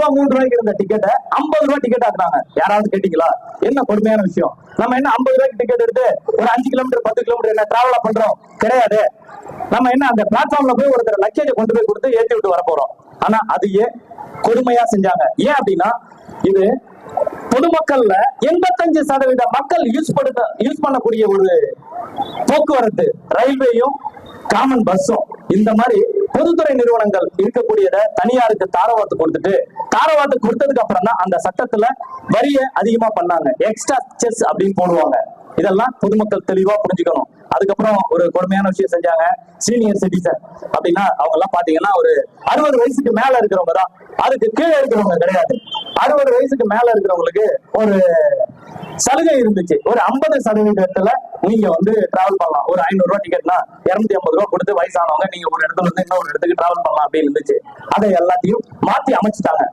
ரூபா 3 ரூபாய்க்கு இருந்த டிக்கெட்டை 50 ரூபாய் டிக்கெட் ஆக்குறாங்க. யாராவது கேட்டீங்களா? என்ன கொடுமையான விஷயம். நம்ம என்ன 50 ரூபாய்க்கு டிக்கெட் எடுத்து ஒரு 5 கிலோமீட்டர் 10 கிலோமீட்டர் என்ன டிராவலா பண்றோம்? கிடையாது. நம்ம என்ன அந்த பிளாட்ஃபார்ம்ல போய் ஒருத்தர் லக்கேஜை கொண்டு போய் கொடுத்து ஏற்றி விட்டு வர போறோம். ஆனா அது ஏன் கொடுமையா செஞ்சாங்க? ஏன் அப்படின்னா இது பொதுமக்கள்ல 85% மக்கள் யூஸ் பண்ணக்கூடிய ஒரு போக்குவரத்து ரயில்வேயும் காமன் பஸ்ஸும். இந்த மாதிரி பொதுத்துறை நிறுவனங்கள் இருக்கக்கூடியத தனியாருக்கு தாரவாத்து கொடுத்ததுக்கு அப்புறம் தான் அந்த சட்டத்துல வரிய அதிகமா பண்ணாங்க. எக்ஸ்ட்ரா செஸ் அப்படின்னு போடுவாங்க. இதெல்லாம் பொதுமக்கள் தெளிவா புரிஞ்சுக்கணும். அதுக்கப்புறம் ஒரு கொடுமையான விஷயம் செஞ்சாங்க. சீனியர் சிட்டிசன் அப்படின்னா அவங்க எல்லாம் பாத்தீங்கன்னா ஒரு 60 வயசுக்கு மேல இருக்கிறவங்க தான், அதுக்கு கீழே இருக்கிறவங்க கிடையாது. 60 வயசுக்கு மேல இருக்கிறவங்களுக்கு ஒரு சலுகை இருந்துச்சு. ஒரு 50% நீங்க வந்து டிராவல் பண்ணலாம். ஒரு 500 ரூபாய் டிக்கெட்னா 250 ரூபாய் கொடுத்து வயசானவங்க நீங்க ஒரு இடத்துல இருந்து இன்னொரு இடத்துக்கு டிராவல் பண்ணலாம் அப்படின்னு இருந்துச்சு. அதை எல்லாத்தையும் மாத்தி அமைச்சிட்டாங்க.